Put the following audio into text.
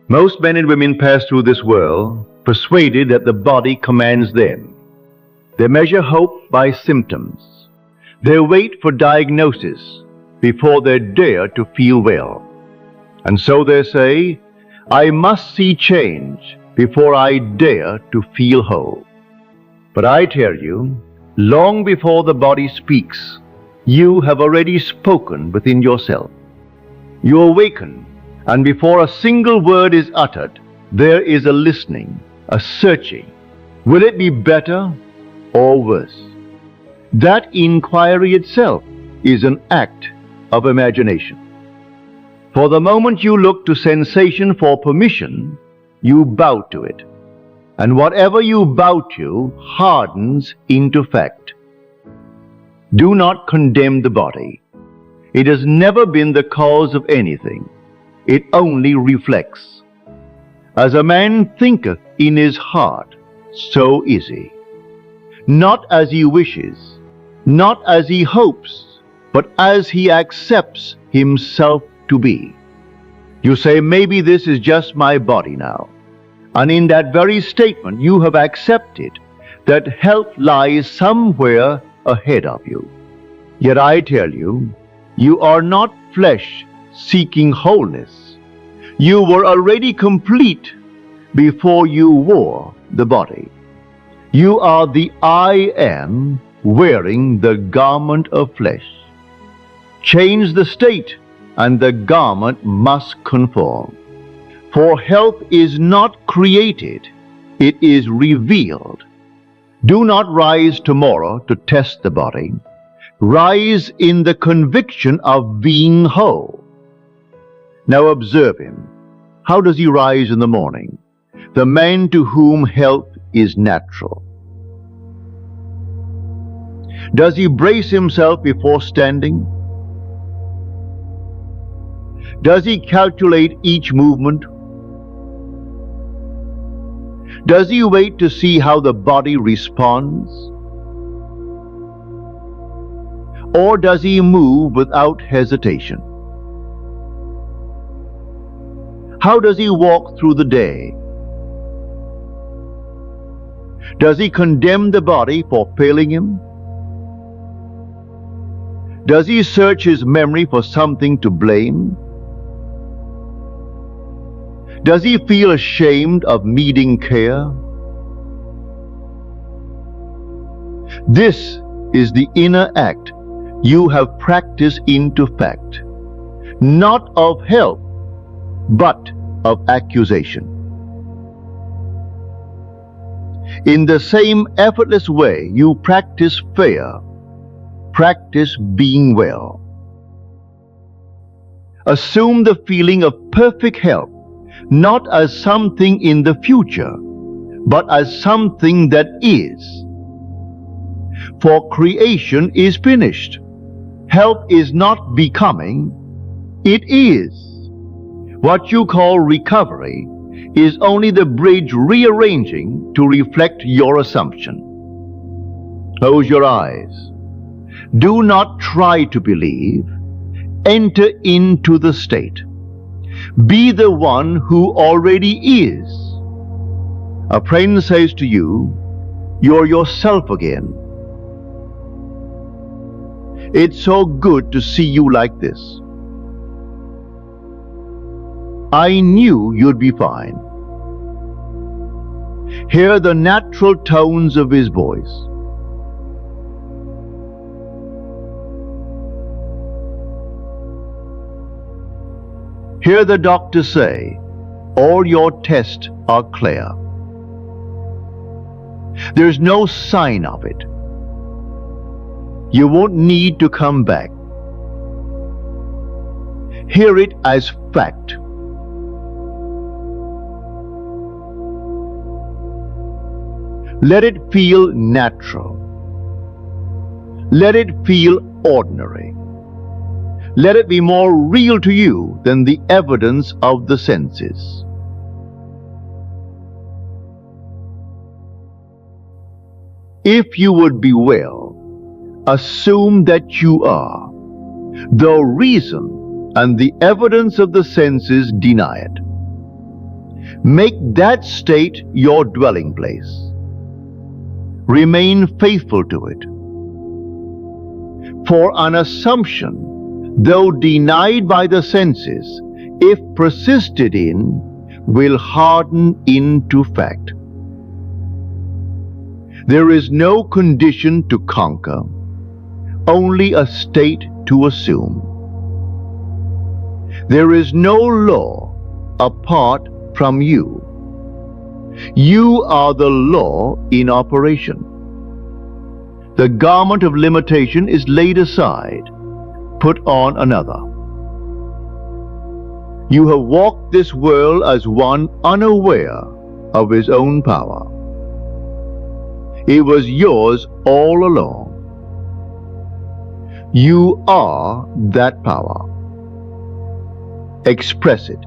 Most men and women pass through this world persuaded that the body commands them. They measure hope by symptoms. They wait for diagnosis before they dare to feel well. And so they say, I must see change before I dare to feel whole. But I tell you, long before the body speaks, you have already spoken within yourself. You awaken, and before a single word is uttered, there is a listening, a searching. Will it be better or worse? That inquiry itself is an act of imagination. For the moment you look to sensation for permission, you bow to it. And whatever you bow to hardens into fact. Do not condemn the body. It has never been the cause of anything. It only reflects. As a man thinketh in his heart, so is he. Not as he wishes, not as he hopes, but as he accepts himself to be. You say, maybe this is just my body now. And in that very statement you have accepted that health lies somewhere ahead of you. Yet I tell you, you are not flesh seeking wholeness. You were already complete before you wore the body. You are the I am wearing the garment of flesh. Change the state, and the garment must conform. For health is not created, it is revealed. Do not rise tomorrow to test the body. Rise in the conviction of being whole. Now observe him. How does he rise in the morning? The man to whom health is natural. Does he brace himself before standing? Does he calculate each movement? Does he wait to see how the body responds? Or does he move without hesitation? How does he walk through the day? Does he condemn the body for failing him? Does he search his memory for something to blame? Does he feel ashamed of needing care? This is the inner act you have practiced into fact, not of help, but of accusation. In the same effortless way you practice fear, practice being well. Assume the feeling of perfect health, not as something in the future, but as something that is. For creation is finished. Health is not becoming, it is. What you call recovery is only the bridge rearranging to reflect your assumption. Close your eyes. Do not try to believe. Enter into the state. Be the one who already is. A friend says to you, you're yourself again. It's so good to see you like this. I knew you'd be fine. Hear the natural tones of his voice. Hear the doctor say, all your tests are clear. There's no sign of it. You won't need to come back. Hear it as fact. Let it feel natural. Let it feel ordinary. Let it be more real to you than the evidence of the senses. If you would be well, assume that you are, though reason and the evidence of the senses deny it. Make that state your dwelling place. Remain faithful to it. For an assumption, though denied by the senses, if persisted in, will harden into fact. There is no condition to conquer, only a state to assume. There is no law apart from you. You are the law in operation. The garment of limitation is laid aside, put on another. You have walked this world as one unaware of his own power. It was yours all along. You are that power. Express it.